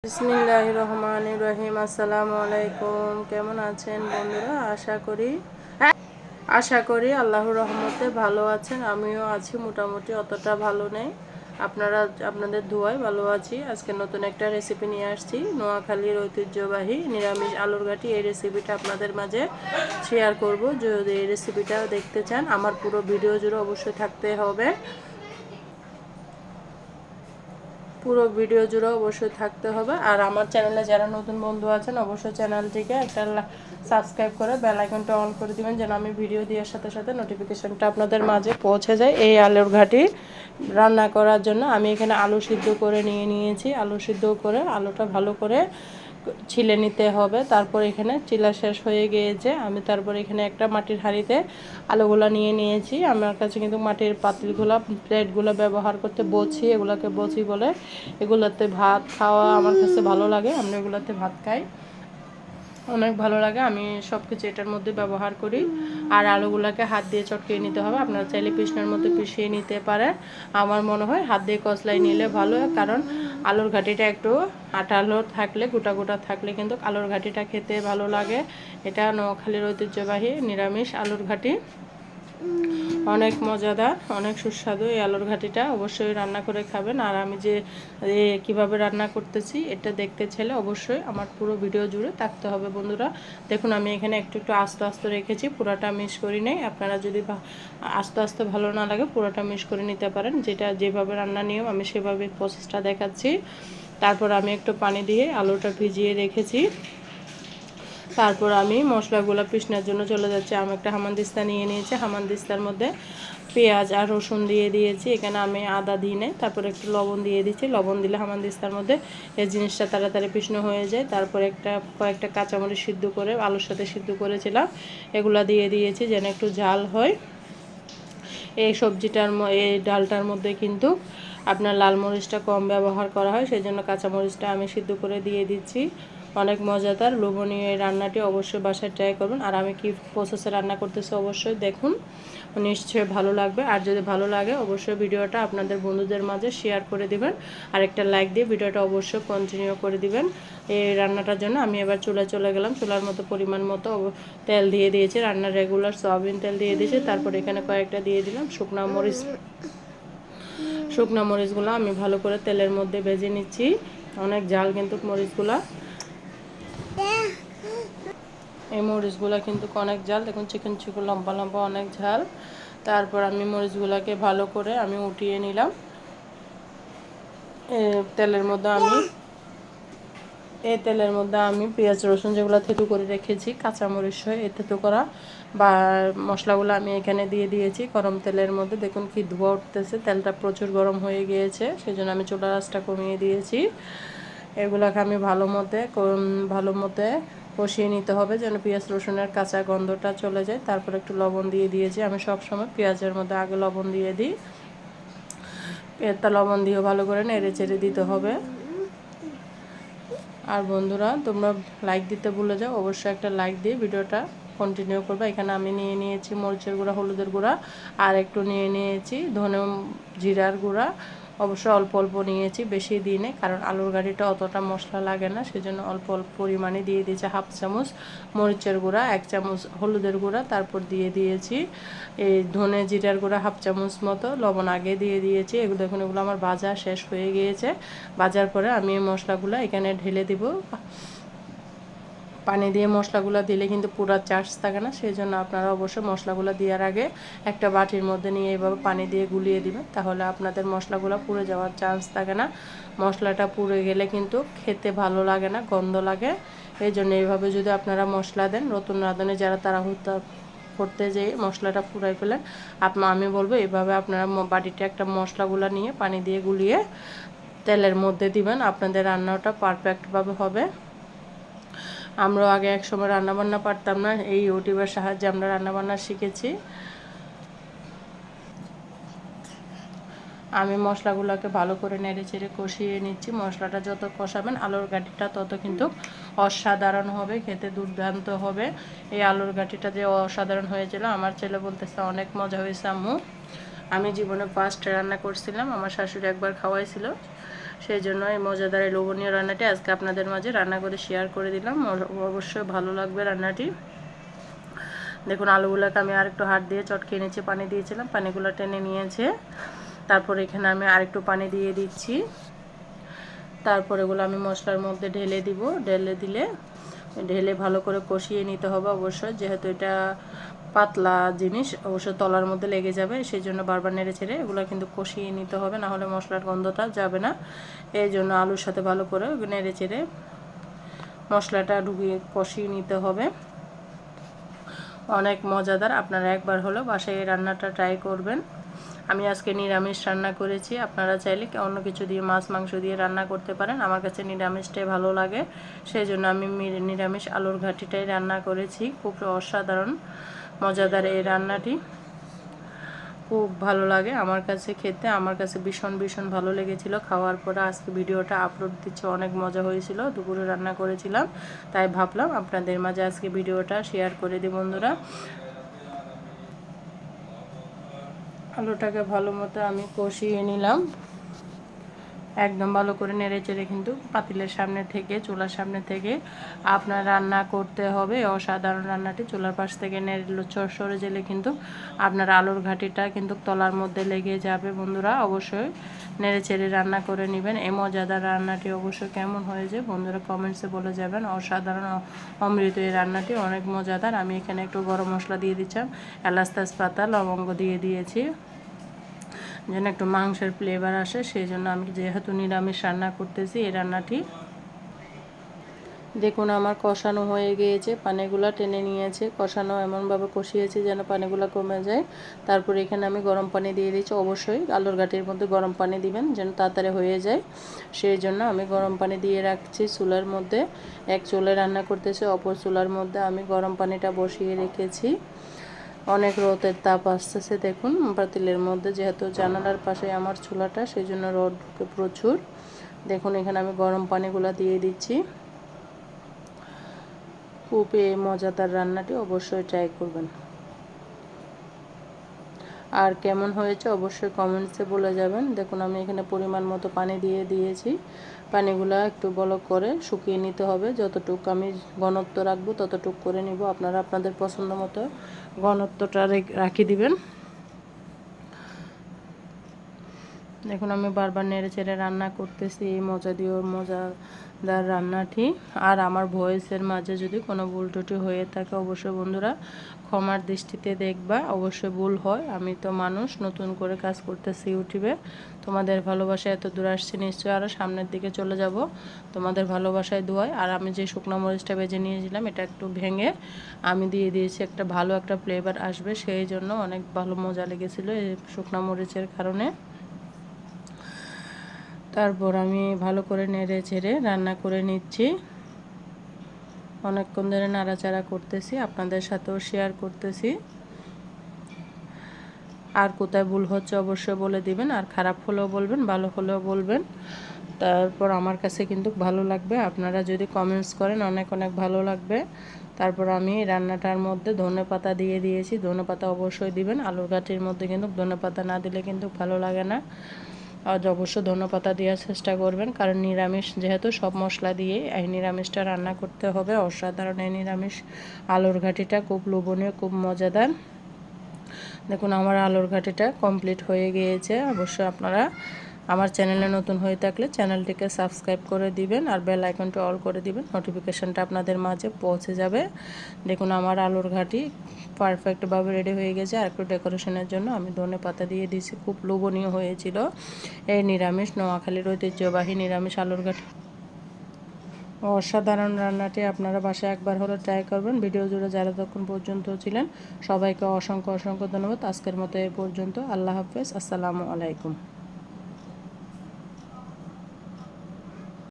বিসমিল্লাহির রহমানির রহিম। আসসালামু আলাইকুম। কেমন আছেন বন্ধুরা? আশা করি আল্লাহর রহমতে ভালো আছেন। আমিও আছি মোটামুটি, অতটা ভালো নেই। আপনাদের দোয়ায় ভালো আছি। আজকে নতুন একটা রেসিপি নিয়ে আসছি, নোয়াখালীর ঐতিহ্যবাহী নিরামিষ আলুর ঘাটি। এই রেসিপিটা আপনাদের মাঝে শেয়ার করব। যদি এই রেসিপিটা দেখতে চান, আমার পুরো ভিডিও জুড়ে অবশ্যই থাকতে হবে। পুরো ভিডিও জুড়ে অবশ্যই থাকতে হবে। আর আমার চ্যানেলে যারা নতুন বন্ধু আছেন, অবশ্যই চ্যানেলটিকে একটা সাবস্ক্রাইব করে বেল আইকনটা অন করে দিবেন, যেন আমি ভিডিও দেওয়ার সাথে সাথে নোটিফিকেশনটা আপনাদের মাঝে পৌঁছে যায়। এই আলুর ঘাটি রান্না করার জন্য আমি এখানে আলু সিদ্ধ করে নিয়েছি। আলু সিদ্ধ করে আলুটা ভালো করে ছিলে নিতে হবে। তারপর এখানে চিলা শেষ হয়ে গিয়েছে, আমি তারপর এখানে একটা মাটির হাঁড়িতে আলুগুলো নিয়ে নিয়েছি। আমার কাছে কিন্তু মাটির পাতিলগুলো, প্লেটগুলো ব্যবহার করতে বছি, এগুলোকে বছি বলে। এগুলোতে ভাত খাওয়া আমার কাছে ভালো লাগে, আমরা এগুলোতে ভাত খাই, অনেক ভালো লাগে। আমি সব কিছু এটার মধ্যে ব্যবহার করি। আর আলুগুলোকে হাত দিয়ে চটকিয়ে নিতে হবে। আপনারা চাইলে পিষনার মধ্যে পিষিয়ে নিতে পারেন। আমার মনে হয় হাত দিয়ে কচলাই নিলে ভালো, কারণ আলুর ঘাটিটা একটু আঠালো থাকলে, গোটা গোটা থাকলে কিন্তু আলুর ঘাটিটা খেতে ভালো লাগে। এটা নোয়াখালীর ঐতিহ্যবাহী নিরামিষ আলুর ঘাটি, অনেক মজাদার, অনেক সুস্বাদু। এই আলুর ঘাটিটা অবশ্যই রান্না করে খাবেন। আর আমি যে কিভাবে রান্না করতেছি এটা দেখতে চাইলে অবশ্যই আমার পুরো ভিডিও জুড়ে থাকতে হবে বন্ধুরা। দেখুন, আমি এখানে একটু আস্তে আস্তে রেখেছি, পুরোটা মিক্স করি নাই। আপনারা যদি আস্তে আস্তে ভালো না লাগে, পুরোটা মিক্স করে নিতে পারেন। যেভাবে রান্না নিয়ম আমি সেভাবে প্রসেসটা দেখাচ্ছি। তারপর আমি একটু পানি দিয়ে আলুটা ভিজিয়ে রেখেছি। তারপর আমি মশলাগুলো পিষানোর জন্য চলে যাচ্ছি। আমি একটা হামানদিস্তা নিয়ে নিয়েছি, হামানদিস্তার মধ্যে পেঁয়াজ আর রসুন দিয়ে দিয়েছি। এখানে আমি আদা দিই নাই। তারপর একটু লবণ দিয়ে দিচ্ছি। লবণ দিলে হামানদিস্তার মধ্যে এই জিনিসটা তাড়াতাড়ি পিষানো হয়ে যায়। তারপর কয়েকটা কাঁচামরিচ সিদ্ধ করে আলুর সাথে সিদ্ধ করেছিলাম, এগুলা দিয়ে দিয়েছি যেন একটু ঝাল হয়। এই এই ডালটার মধ্যে কিন্তু আপনার লাল মরিচটা কম ব্যবহার করা হয়, সেই জন্য কাঁচামরিচটা আমি সিদ্ধ করে দিয়ে দিচ্ছি। অনেক মজাদার লোভনীয় এই রান্নাটি, অবশ্যই বাসায় ট্রাই করুন। আর আমি কি প্রসেসে রান্না করতেছি অবশ্যই দেখুন, নিশ্চয়ই ভালো লাগবে। আর যদি ভালো লাগে অবশ্যই ভিডিওটা আপনাদের বন্ধুদের মাঝে শেয়ার করে দিবেন। আর একটা লাইক দিয়ে ভিডিওটা অবশ্যই কন্টিনিউ করে দিবেন। এই রান্নাটার জন্য আমি এবার চুলায় চলে গেলাম। চুলার মতো পরিমাণ মতো তেল দিয়ে দিয়েছি, রান্নার রেগুলার সয়াবিন তেল দিয়ে দিয়েছি। তারপর এখানে কয়েকটা দিয়ে দিলাম শুকনা মরিচগুলো আমি ভালো করে তেলের মধ্যে ভেজে নিচ্ছি। অনেক ঝাল কিন্তু মরিচগুলা, এই মরিচগুলো কিন্তু অনেক ঝাল। দেখুন চিকন চিকন লম্বা লম্বা অনেক ঝাল। তারপর আমি মরিচগুলোকে ভালো করে আমি উঠিয়ে নিলাম। তেলের মধ্যে আমি পেঁয়াজ রসুন যেগুলো থেতু করে রেখেছি, কাঁচামরিচ সহ এই থেতু করা বা মশলাগুলো আমি এখানে দিয়ে দিয়েছি গরম তেলের মধ্যে। দেখুন কি ধোঁয়া উঠতেছে, তেলটা প্রচুর গরম হয়ে গিয়েছে, সেই জন্য আমি চুলার আঁচটা কমিয়ে দিয়েছি। এগুলোকে আমি ভালো মতে কষিয়ে নিতে হবে, যেন পেঁয়াজ রসুনের কাঁচা গন্ধটা চলে যায়। তারপর একটু লবণ দিয়ে দিয়েছি। আমি সবসময় পেঁয়াজের মধ্যে আগে লবণ দিয়ে দিই। পেঁয়াজটা লবণ দিয়েও ভালো করে নেড়ে চেড়ে দিতে হবে। আর বন্ধুরা, তোমরা লাইক দিতে ভুলে যাও, অবশ্যই একটা লাইক দিয়ে ভিডিওটা কন্টিনিউ করবে। এখানে আমি নিয়ে নিয়েছি মরিচের গুঁড়া, হলুদের গুঁড়া, আর একটু নিয়ে নিয়েছি ধনে জিরার গুঁড়া। অবশ্যই অল্প অল্প নিয়েছি, বেশি দিই না, কারণ আলুর ঘাটিটা অতটা মশলা লাগে না, সেজন্য অল্প অল্প পরিমাণে দিয়ে দিয়েছি। হাফ চামচ মরিচের গুঁড়া, 1 চামচ হলুদের গুঁড়া, তারপর দিয়ে দিয়েছি এই ধনে জিরার গুঁড়া হাফ চামচ মতো, লবণ আগে দিয়ে দিয়েছি। দেখুন এগুলো আমার ভাজা শেষ হয়ে গিয়েছে। ভাজার পরে আমি এই মশলাগুলো এখানে ঢেলে দিব। পানি দিয়ে মশলাগুলো দিলে কিন্তু পুরো চার্জ থাকে না, সেই জন্য আপনারা অবশ্যই মশলাগুলো দেওয়ার আগে একটা বাটির মধ্যে নিয়ে এইভাবে পানি দিয়ে গুলিয়ে দিবেন, তাহলে আপনাদের মশলাগুলো পুড়ে যাওয়ার চান্স থাকে না। মশলাটা পুড়ে গেলে কিন্তু খেতে ভালো লাগে না, গন্ধ লাগে। এই জন্য এইভাবে যদি আপনারা মশলা দেন, নতুন রাঁধুনি যারা তাড়াহুড়ো করতে যেয়ে মশলাটা পুড়াই ফেলেন, আমি বলবো এইভাবে আপনারা বাটিতে একটা মশলাগুলো নিয়ে পানি দিয়ে গুলিয়ে তেলের মধ্যে দিবেন, আপনাদের রান্নাটা পারফেক্টভাবে হবে। আমরা আগে এক সময় রান্নাবান্না পারতাম না, এই ইউটিউবের সাহায্যে আমরা রান্নাবান্না শিখেছি। আমি মশলাগুলোকে ভালো করে নেড়ে চেড়ে কষিয়ে নিচ্ছি। মশলাটা যত কষাবেন আলুর ঘাটিটা তত কিন্তু অসাধারণ হবে, খেতে দুর্দান্ত হবে। এই আলুর ঘাটিটা যে অসাধারণ হয়েছিল, আমার ছেলে বলতেছে অনেক মজা হয়েছে আম্মু। আমি জীবনে ফার্স্ট রান্না করছিলাম, আমার শাশুড়ি একবার খাওয়াইছিল, সেই জন্য এই মজাদার এই লোভনীয় রান্নাটি আজকে আপনাদের মাঝে রান্না করে শেয়ার করে দিলাম। অবশ্যই ভালো লাগবে রান্নাটি। দেখুন আলুগুলোকে আমি আরেকটু হাত দিয়ে চটকে নিয়েছি, পানি দিয়েছিলাম, পানিগুলো টেনে নিয়েছে। তারপর এখানে আমি আরেকটু পানি দিয়ে দিচ্ছি। তারপর এগুলো আমি মশলার মধ্যে ঢেলে দিব। ঢেলে ভালো করে কষিয়ে নিতে হবে অবশ্যই, যেহেতু এটা পাতলা জিনিস অবশ্যই তলার মধ্যে লেগে যাবে, সেই জন্য বারবার নেড়ে ছেড়ে এগুলো কিন্তু কষিয়ে নিতে হবে, না হলে মশলার গন্ধটা যাবে না। এই জন্য আলুর সাথে ভালো করে নেড়ে চেড়ে মশলাটা ঢুকিয়ে কষিয়ে নিতে হবে। অনেক মজাদার, আপনারা একবার হলো বাসায় এই রান্নাটা ট্রাই করবেন। আমি আজকে নিরামিষ রান্না করেছি, আপনারা চাইলে অন্য কিছু দিয়ে মাছ মাংস দিয়ে রান্না করতে পারেন। আমার কাছে নিরামিষটাই ভালো লাগে, সেই জন্য আমি নিরামিষ আলুর ঘাটিটাই রান্না করেছি। খুব অসাধারণ মজাদার এই রান্নাটি, খুব ভালো লাগে আমার কাছে খেতে। আমার কাছে ভীষণ ভীষণ ভালো লেগেছিল। খাওয়ার পরে আজকে ভিডিওটা আপলোড দিচ্ছে, অনেক মজা হয়েছিল। দুপুরে রান্না করেছিলাম, তাই ভাবলাম আপনাদের মাঝে আজকে ভিডিওটা শেয়ার করে দিই বন্ধুরা। আলুটাকে ভালো মতো আমি কষিয়ে নিলাম, একদম ভালো করে নেড়ে চেড়ে কিন্তু পাতিলের সামনে থেকে, চুলার সামনে থেকে আপনার রান্না করতে হবে। অসাধারণ রান্নাটি চুলার পাশ থেকে নেড়ে সরে গেলে কিন্তু আপনার আলুর ঘাটিটা কিন্তু তলার মধ্যে লেগে যাবে। বন্ধুরা অবশ্যই নেড়ে চেড়ে রান্না করে নেবেন। এই মজাদার রান্নাটি অবশ্যই কেমন হয়েছে বন্ধুরা কমেন্টসে বলে যাবেন। অসাধারণ অমৃত এই রান্নাটি, অনেক মজাদার। আমি এখানে একটু গরম মশলা দিয়ে দিচ্ছিলাম, এলাচ তেজপাতা লবঙ্গ দিয়ে দিয়েছি যেন একটু মাংসের ফ্লেভার আসে, সেই জন্য আমি যেহেতু নিরামিষ রান্না করতেছি এই রান্নাটি। দেখুন আমার কষানো হয়ে গিয়েছে, পানিগুলো টেনে নিয়েছে। কষানো এমনভাবে কষিয়েছি যেন পানিগুলো কমে যায়। তারপরে এখানে আমি গরম পানি দিয়ে দিচ্ছি। অবশ্যই আলুর ঘাটির মধ্যে গরম পানি দিবেন যেন তাড়াতাড়ি হয়ে যায়, সেই জন্য আমি গরম পানি দিয়ে রাখছি চুলার মধ্যে। এক চুলায় রান্না করতেছি, অপর চুলার মধ্যে আমি গরম পানিটা বসিয়ে রেখেছি। অনেক রোদের তাপ আসতেছে দেখুন পাতিলের মধ্যে, যেহেতু জানালার পাশে আমার চুলাটা, সেই জন্য রোদ প্রচুর। দেখুন এখানে আমি গরম পানিগুলো দিয়ে দিচ্ছি। খুবই মজাদার রান্নাটি, অবশ্যই ট্রাই করবেন। আর কেমন হয়েছে অবশ্যই কমেন্টসে বলে যাবেন। দেখুন আমি এখানে পরিমাণ মতো পানি দিয়ে দিয়েছি। পানিগুলো একটু বলক করে শুকিয়ে নিতে হবে। যতটুকু আমি ঘনত্ব রাখবো ততটুকু করে নিব, আপনারা আপনাদের পছন্দ মতো ঘনত্বটা রাখি দিবেন। দেখুন আমি বারবার নেড়ে চেড়ে রান্না করতেছি এই মজাদার রান্নাটি। আর আমার ভয়েসের মাঝে যদি কোনো ভুল ত্রুটি হয়ে থাকে অবশ্যই বন্ধুরা ক্ষমার দৃষ্টিতে দেখবা। অবশ্যই ভুল হয়, আমি তো মানুষ, নতুন করে কাজ করতেছি ইউটিউবে। তোমাদের ভালোবাসায় এত দূর আসছে, নিশ্চয়ই আরও সামনের দিকে চলে যাব তোমাদের ভালোবাসায় দোয়ায়। আর আমি যে শুকনো মরিচটা ভেজে নিয়েছিলাম এটা একটু ভেঙে আমি দিয়ে দিয়েছি, একটা ভালো একটা ফ্লেভার আসবে, সেই জন্য অনেক ভালো মজা লেগেছিলো এই শুকনো মরিচের কারণে। তারপর আমি ভালো করে নেড়ে চেড়ে রান্না করে নিচ্ছি। অনেকক্ষণ ধরে নাড়াচাড়া করতেছি, আপনাদের সাথেও শেয়ার করতেছি। আর কোথায় ভুল হচ্ছে অবশ্যই বলে দিবেন, আর খারাপ হলেও বলবেন, ভালো হলেও বলবেন। তারপর আমার কাছে কিন্তু ভালো লাগবে, আপনারা যদি কমেন্টস করেন অনেক অনেক ভালো লাগবে। তারপর আমি রান্নাটার মধ্যে ধনেপাতা দিয়ে দিয়েছি, ধনেপাতা অবশ্যই দিবেন। আলুর ঘাটির মধ্যে কিন্তু ধনেপাতা না দিলে কিন্তু ভালো লাগে না। আর অবশ্য ধনেপাতা দেওয়ার চেষ্টা করবেন, কারণ নিরামিষ যেহেতু সব মশলা দিয়ে এই নিরামিষটা রান্না করতে হবে। অসাধারণ এই নিরামিষ আলুর ঘাটিটা খুব লোভনীয়, খুব মজাদার। দেখুন আমার আলুর ঘাটিটা কমপ্লিট হয়ে গিয়েছে। অবশ্যই আপনারা আমার চ্যানেলে নতুন হয়ে থাকলে চ্যানেলটিকে সাবস্ক্রাইব করে দিবেন আর বেল আইকনটা অল করে দিবেন, নোটিফিকেশনটা আপনাদের মাঝে পৌঁছে যাবে। দেখুন আমার আলুর ঘাটি পারফেক্টভাবে রেডি হয়ে গেছে। আর একটু ডেকোরেশনের জন্য আমি ধনেপাতা দিয়ে দিয়েছি, খুব লোভনীয় হয়েছিল এই নিরামিষ নোয়াখালীর ঐতিহ্যবাহী নিরামিষ আলুর ঘাটি। অসাধারণ রান্নাটি আপনারা বাসায় একবার হলে ট্রাই করবেন। ভিডিও জুড়ে যারা তখন পর্যন্ত ছিলেন সবাইকে অসংখ্য অসংখ্য ধন্যবাদ। আজকের মতো এ পর্যন্ত। আল্লাহ হাফেজ, আসসালামু আলাইকুম।